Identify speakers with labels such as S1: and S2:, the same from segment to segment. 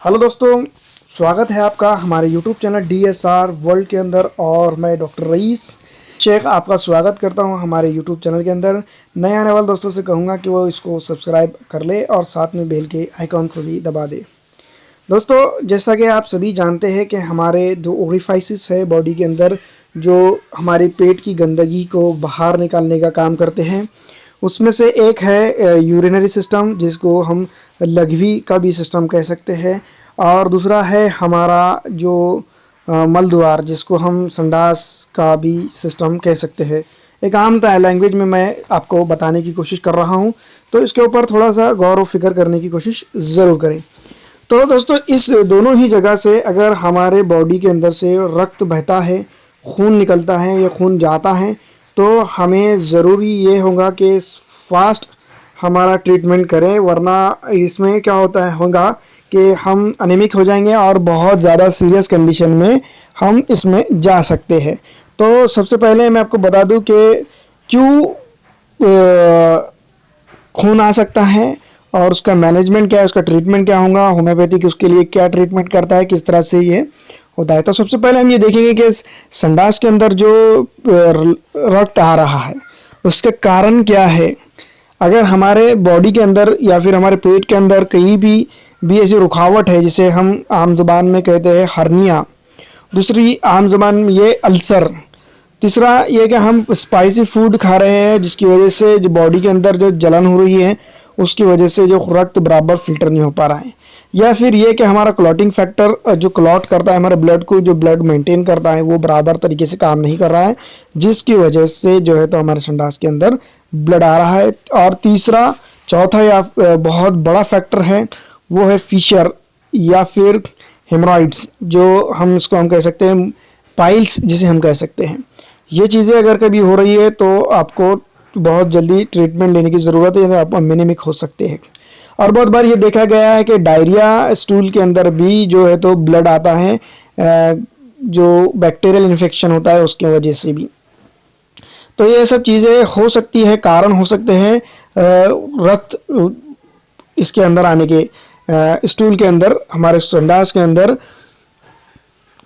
S1: Hello दोस्तों, स्वागत है आपका हमारे YouTube चैनल DSR वर्ल्ड के अंदर। और मैं डॉक्टर रईस शेख आपका स्वागत करता हूं हमारे YouTube चैनल के अंदर। नए आने वाले दोस्तों से कहूंगा कि वो इसको सब्सक्राइब कर ले और साथ में बेल के आइकॉन को भी दबा दे। दोस्तों, जैसा कि आप सभी जानते हैं कि हमारे दो ओरिफाइसिस है बॉडी के अंदर, जो हमारे पेट की गंदगी को बाहर निकालने का काम करते हैं। उसमें से एक है यूरिनरी सिस्टम, जिसको हम लघवी का भी सिस्टम कह सकते हैं, और दूसरा है हमारा जो मल द्वार, जिसको हम संडास का भी सिस्टम कह सकते हैं। एक आम लैंग्वेज में मैं आपको बताने की कोशिश कर रहा हूं, तो इसके ऊपर थोड़ा सा गौर व फिक्र करने की कोशिश ज़रूर करें। तो दोस्तों, इस दोनों ही जगह से अगर हमारे बॉडी के अंदर से रक्त बहता है, खून निकलता है या खून जाता है, तो हमें ज़रूरी ये होगा कि फास्ट हमारा ट्रीटमेंट करें, वरना इसमें क्या होगा कि हम अनेमिक हो जाएंगे और बहुत ज़्यादा सीरियस कंडीशन में हम इसमें जा सकते हैं। तो सबसे पहले मैं आपको बता दूं कि क्यों खून आ सकता है और उसका मैनेजमेंट क्या है, उसका ट्रीटमेंट क्या होगा, होम्योपैथिक उसके लिए क्या ट्रीटमेंट करता है, किस तरह से ये होता है। तो सबसे पहले हम ये देखेंगे कि संडास के अंदर जो रक्त आ रहा है उसके कारण क्या है। अगर हमारे बॉडी के अंदर या फिर हमारे पेट के अंदर कहीं भी ऐसी रुकावट है, जिसे हम आम जुबान में कहते हैं हर्निया, दूसरी आम जुबान में ये अल्सर, तीसरा ये कि हम स्पाइसी फूड खा रहे हैं जिसकी वजह से जो बॉडी के अंदर जो जलन हो रही है उसकी वजह से जो रक्त बराबर फिल्टर नहीं हो पा रहा है, या फिर ये कि हमारा क्लॉटिंग फैक्टर जो क्लॉट करता है हमारे ब्लड को, जो ब्लड मेंटेन करता है, वो बराबर तरीके से काम नहीं कर रहा है, जिसकी वजह से जो है तो हमारे संडास के अंदर ब्लड आ रहा है। और तीसरा चौथा या बहुत बड़ा फैक्टर है वो है फिशर या फिर हेमरॉइड्स, जो हम इसको हम कह सकते हैं पाइल्स जिसे हम कह सकते हैं। ये चीज़ें अगर कभी हो रही है तो आपको बहुत जल्दी ट्रीटमेंट लेने की ज़रूरत है, आप अमेनेमिक हो सकते हैं। और बहुत बार ये देखा गया है कि डायरिया स्टूल के अंदर भी जो है तो ब्लड आता है, जो बैक्टीरियल इन्फेक्शन होता है उसके वजह से भी। तो ये सब चीज़ें हो सकती है, कारण हो सकते हैं रक्त इसके अंदर आने के, स्टूल के अंदर, हमारे संडास के अंदर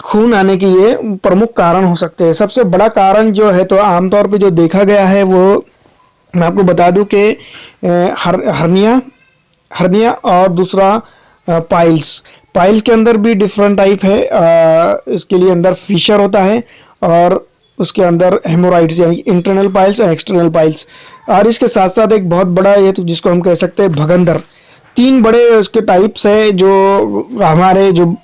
S1: खून आने के ये प्रमुख कारण हो सकते हैं। सबसे बड़ा कारण जो है तो आमतौर पे जो देखा गया है वो मैं आपको बता दूं कि हर्निया और दूसरा पाइल्स के अंदर भी डिफरेंट टाइप है। इसके लिए अंदर फिशर होता है और उसके अंदर हेमोराइड्स यानी इंटरनल पाइल्स और एक्सटर्नल पाइल्स। और इसके साथ साथ एक बहुत बड़ा ये तो जिसको हम कह सकते हैं भगंदर, तीन बड़े उसके टाइप्स है जो हमारे जो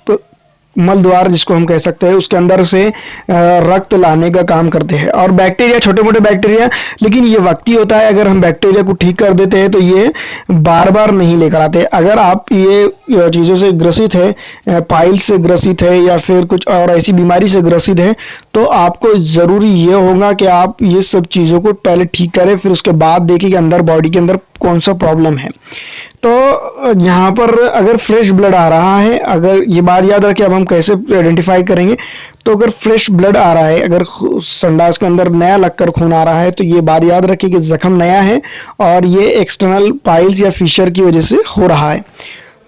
S1: मल द्वार जिसको हम कह सकते हैं उसके अंदर से रक्त लाने का काम करते हैं। और बैक्टीरिया, छोटे मोटे बैक्टीरिया, लेकिन ये वक्ती होता है। अगर हम बैक्टीरिया को ठीक कर देते हैं तो ये बार बार नहीं लेकर आते। अगर आप ये चीज़ों से ग्रसित है, पाइल्स से ग्रसित है या फिर कुछ और ऐसी बीमारी से ग्रसित है, तो आपको ज़रूरी ये होगा कि आप ये सब चीज़ों को पहले ठीक करें, फिर उसके बाद देखें कि अंदर बॉडी के अंदर कौन सा प्रॉब्लम है। तो यहाँ पर अगर फ्रेश ब्लड आ रहा है, अगर ये बात याद रखें, अब हम कैसे आइडेंटिफाई करेंगे, तो अगर फ्रेश ब्लड आ रहा है, अगर संडास के अंदर नया लगकर खून आ रहा है, तो ये बात याद रखें कि जख्म नया है और ये एक्सटर्नल पाइल्स या फिशर की वजह से हो रहा है।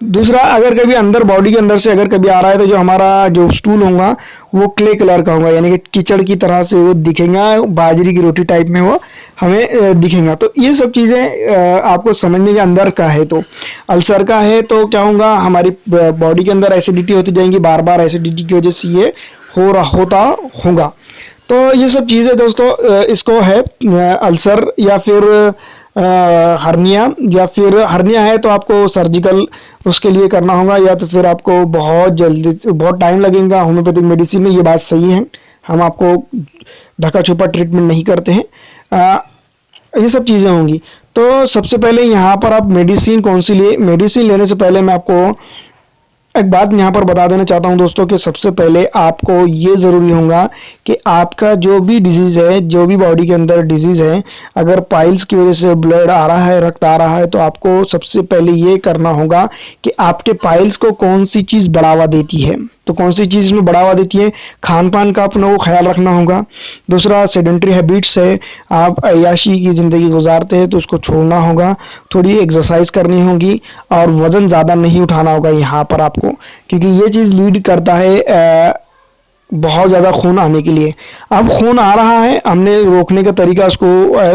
S1: दूसरा, अगर कभी अंदर बॉडी के अंदर से अगर कभी आ रहा है तो जो हमारा जो स्टूल होगा वो क्ले कलर का होगा, यानी कि कीचड़ की तरह से वो दिखेगा, बाजरी की रोटी टाइप में वो हमें दिखेगा। तो ये सब चीज़ें आपको समझने के अंदर का है। तो अल्सर का है तो क्या होगा, हमारी बॉडी के अंदर एसिडिटी होती जाएंगी, बार बार एसिडिटी की वजह से ये होता होगा। तो ये सब चीज़ें दोस्तों, इसको है अल्सर या फिर हर्निया, या फिर हर्निया है तो आपको सर्जिकल उसके लिए करना होगा, या तो फिर आपको बहुत जल्दी बहुत टाइम लगेगा। होम्योपैथिक मेडिसिन में ये बात सही है, हम आपको ढका छुपा ट्रीटमेंट नहीं करते हैं। ये सब चीज़ें होंगी। तो सबसे पहले यहाँ पर आप मेडिसिन कौन सी लिए, मेडिसिन लेने से पहले मैं आपको एक बात यहाँ पर बता देना चाहता हूँ दोस्तों कि सबसे पहले आपको ये ज़रूरी होगा कि आपका जो भी डिजीज़ है, जो भी बॉडी के अंदर डिजीज़ है, अगर पाइल्स की वजह से ब्लड आ रहा है, रक्त आ रहा है, तो आपको सबसे पहले ये करना होगा कि आपके पाइल्स को कौन सी चीज़ बढ़ावा देती है। तो कौन सी चीज़ में बढ़ावा देती है, खान पान का अपना को ख्याल रखना होगा। दूसरा, सेडेंट्री हैबिट्स है, आप अय्याशी की ज़िंदगी गुजारते हैं तो उसको छोड़ना होगा, थोड़ी एक्सरसाइज करनी होगी और वज़न ज़्यादा नहीं उठाना होगा। यहाँ पर आपको आपको, क्योंकि ये चीज़ लीड करता है बहुत ज़्यादा खून आने के लिए। अब खून आ रहा है, हमने रोकने का तरीका उसको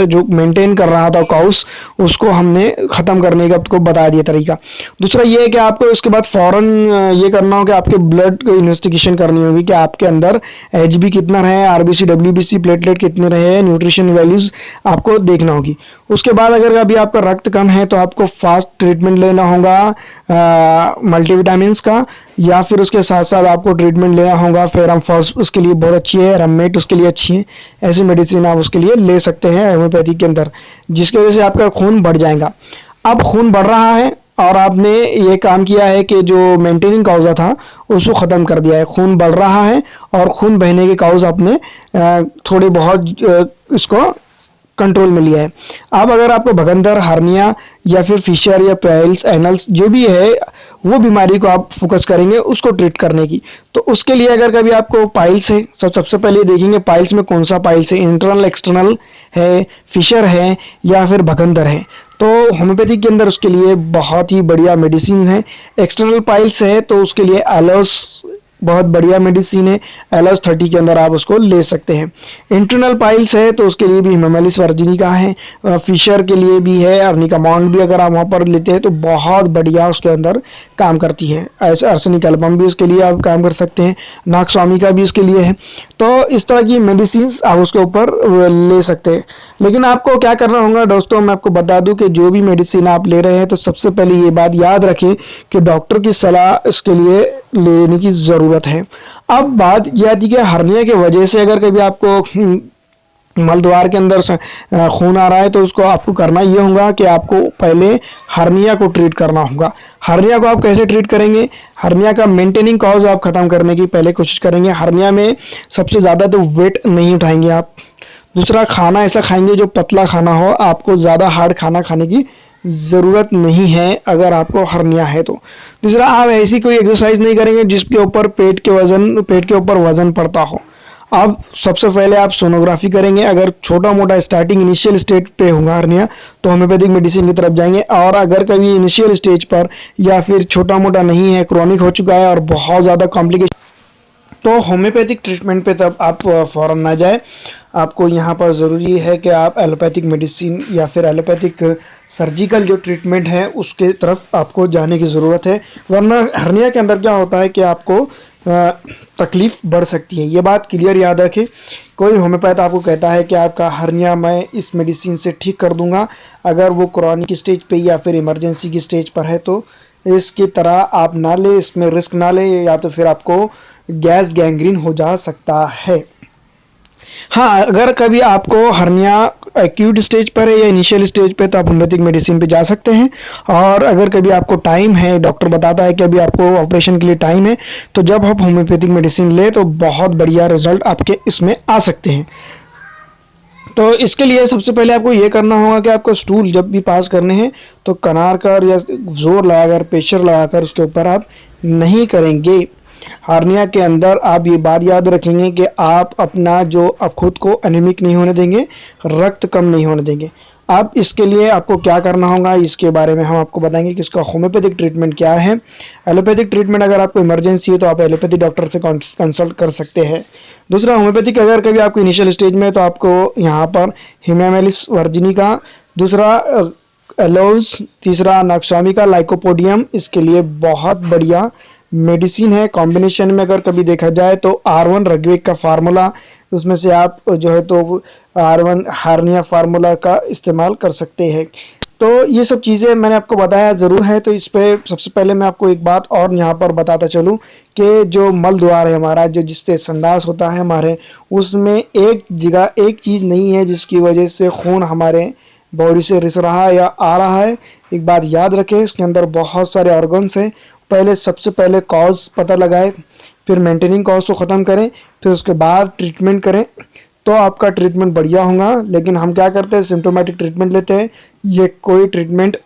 S1: जो मेंटेन कर रहा था काउस, उसको हमने ख़त्म करने का आपको बता दिया तरीका। दूसरा ये है कि आपको इसके बाद फ़ौरन ये करना होगा कि आपके ब्लड को इन्वेस्टिगेशन करनी होगी कि आपके अंदर एचबी कितना रहे, आरबीसी डब्ल्यूबीसी प्लेटलेट कितने रहे, न्यूट्रिशन वैल्यूज़ आपको देखना होगी। उसके बाद अगर अभी आपका रक्त कम है तो आपको फास्ट ट्रीटमेंट लेना होगा मल्टीविटामिन्स का, या फिर उसके साथ साथ आपको ट्रीटमेंट लेना होगा फेरम फर्स्ट, उसके लिए बहुत अच्छी है, रममेट उसके लिए अच्छी है। ऐसी मेडिसिन आप उसके लिए ले सकते हैं होम्योपैथी के अंदर, जिसकी वजह से आपका खून बढ़ जाएगा। अब खून बढ़ रहा है और आपने ये काम किया है कि जो मेंटेनिंग काउज़ा था उसको ख़त्म कर दिया है, खून बढ़ रहा है और खून बहने के काउज़ आपने थोड़े बहुत इसको कंट्रोल में लिया है। अब अगर आपको भगंदर, हार्निया या फिर फिशर या पाइल्स, एनल्स जो भी है वो बीमारी को आप फोकस करेंगे उसको ट्रीट करने की, तो उसके लिए अगर कभी आपको पाइल्स है सबसे पहले देखेंगे पाइल्स में कौन सा पाइल्स है, इंटरनल एक्सटर्नल है, फिशर है या फिर भगंदर है। तो होम्योपैथी के अंदर उसके लिए बहुत ही बढ़िया मेडिसिन है। एक्सटर्नल पाइल्स है तो उसके लिए एलोस बहुत बढ़िया मेडिसिन है, एलोस 30 के अंदर आप उसको ले सकते हैं। इंटरनल पाइल्स है तो उसके लिए भी हिमामेलिस वर्जिनिका है, फिशर के लिए भी है, अर्निका मॉन्ड भी अगर आप वहाँ पर लेते हैं तो बहुत बढ़िया उसके अंदर काम करती है। ऐसे अर्सेनिक एल्बम भी उसके लिए आप काम कर सकते हैं, नागस्वामी का भी उसके लिए है। तो इस तरह की मेडिसिन आप उसके ऊपर ले सकते हैं। लेकिन आपको क्या करना होगा दोस्तों, मैं आपको बता दूं कि जो भी मेडिसिन आप ले रहे हैं तो सबसे पहले ये बात याद रखें कि डॉक्टर की सलाह इसके लिए लेने की ज़रूरत है। अब बात यह आती है कि हर्निया की वजह से अगर कभी आपको मलद्वार के अंदर खून आ रहा है तो उसको आपको करना ये होगा कि आपको पहले हर्निया को ट्रीट करना होगा। हर्निया को आप कैसे ट्रीट करेंगे, हर्निया का मेंटेनिंग कॉज आप ख़त्म करने की पहले कोशिश करेंगे। हर्निया में सबसे ज़्यादा तो वेट नहीं उठाएंगे आप। दूसरा, खाना ऐसा खाएंगे जो पतला खाना हो, आपको ज़्यादा हार्ड खाना खाने की ज़रूरत नहीं है अगर आपको हर्निया है तो। दूसरा, आप ऐसी कोई एक्सरसाइज नहीं करेंगे जिसके ऊपर पेट के ऊपर वजन पड़ता हो। अब सबसे पहले आप सोनोग्राफी करेंगे, अगर छोटा मोटा स्टार्टिंग इनिशियल स्टेज पे होगा हर्निया तो होम्योपैथिक मेडिसिन की तरफ जाएंगे, और अगर कभी इनिशियल स्टेज पर या फिर छोटा मोटा नहीं है, क्रॉनिक हो चुका है और बहुत ज़्यादा कॉम्प्लिकेशन, तो होम्योपैथिक ट्रीटमेंट पे तब आप फ़ौरन ना जाए। आपको यहाँ पर ज़रूरी है कि आप एलोपैथिक मेडिसिन या फिर एलोपैथिक सर्जिकल जो ट्रीटमेंट है उसके तरफ आपको जाने की ज़रूरत है, वरना हर्निया के अंदर क्या होता है कि आपको तकलीफ़ बढ़ सकती है। ये बात क्लियर याद रखें। कोई होम्योपैथ आपको कहता है कि आपका हर्निया मैं इस मेडिसिन से ठीक कर दूंगा, अगर वो क्रॉनिक स्टेज पे या फिर इमरजेंसी की स्टेज पर है तो इसकी तरह आप ना ले, इसमें रिस्क ना ले, या तो फिर आपको गैस गैंग्रीन हो जा सकता है। हाँ, अगर कभी आपको हर्निया एक्यूट स्टेज पर है या इनिशियल स्टेज पे तो आप होम्योपैथिक मेडिसिन पे जा सकते हैं। और अगर कभी आपको टाइम है, डॉक्टर बताता है कि अभी आपको ऑपरेशन के लिए टाइम है, तो जब आप होम्योपैथिक मेडिसिन ले तो बहुत बढ़िया रिजल्ट आपके इसमें आ सकते हैं। तो इसके लिए सबसे पहले आपको ये करना होगा कि आपको स्टूल जब भी पास करने हैं तो कनार कर या जोर लगाकर, प्रेशर लगाकर उसके ऊपर आप नहीं करेंगे। हार्निया के अंदर आप ये बात याद रखेंगे कि आप अपना जो आप खुद को एनीमिक नहीं होने देंगे, रक्त कम नहीं होने देंगे। अब इसके लिए आपको क्या करना होगा इसके बारे में हम आपको बताएंगे कि इसका होम्योपैथिक ट्रीटमेंट क्या है। एलोपैथिक ट्रीटमेंट अगर आपको इमरजेंसी है तो आप एलोपैथिक डॉक्टर से कंसल्ट कर सकते हैं। दूसरा, होम्योपैथिक अगर कभी आपको इनिशियल स्टेज में तो आपको यहाँ पर हिमामेलिस वर्जिनिका, दूसरा एलोज, तीसरा नागस्वामी लाइकोपोडियम इसके लिए बहुत बढ़िया मेडिसिन है। कॉम्बिनेशन में अगर कभी देखा जाए तो R1 रग्वेक का फार्मूला, उसमें से आप जो है तो R1 हार्निया फार्मूला का इस्तेमाल कर सकते हैं। तो ये सब चीज़ें मैंने आपको बताया ज़रूर है। तो इस पर सबसे पहले मैं आपको एक बात और यहाँ पर बताता चलूँ कि जो मल द्वार है हमारा, जो जिससे संडास होता है हमारे, उसमें एक जगह एक चीज़ नहीं है जिसकी वजह से खून हमारे बॉडी से रिस रहा है या आ रहा है। एक बात याद रखें, उसके अंदर बहुत सारे ऑर्गन्स हैं। सबसे पहले कॉज पता लगाए, फिर मेंटेनिंग कॉज को ख़त्म करें, फिर उसके बाद ट्रीटमेंट करें, तो आपका ट्रीटमेंट बढ़िया होगा। लेकिन हम क्या करते हैं, सिम्टोमेटिक ट्रीटमेंट लेते हैं। ये कोई ट्रीटमेंट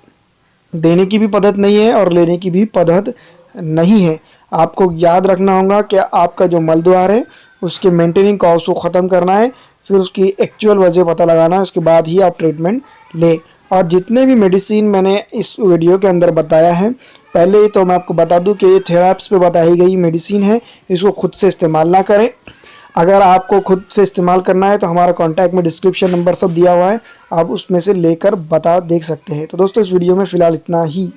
S1: देने की भी पद्धत नहीं है और लेने की भी पद्धत नहीं है। आपको याद रखना होगा कि आपका जो मल द्वार है उसके मेंटेनिंग कॉज को ख़त्म करना है, फिर उसकी एक्चुअल वजह पता लगाना है, उसके बाद ही आप ट्रीटमेंट लें। और जितने भी मेडिसिन मैंने इस वीडियो के अंदर बताया है पहले तो मैं आपको बता दूं कि ये थेराप्स पे बताई गई मेडिसिन है, इसको खुद से इस्तेमाल ना करें। अगर आपको खुद से इस्तेमाल करना है तो हमारा कॉन्टैक्ट में डिस्क्रिप्शन नंबर सब दिया हुआ है, आप उसमें से लेकर बता देख सकते हैं। तो दोस्तों इस वीडियो में फ़िलहाल इतना ही।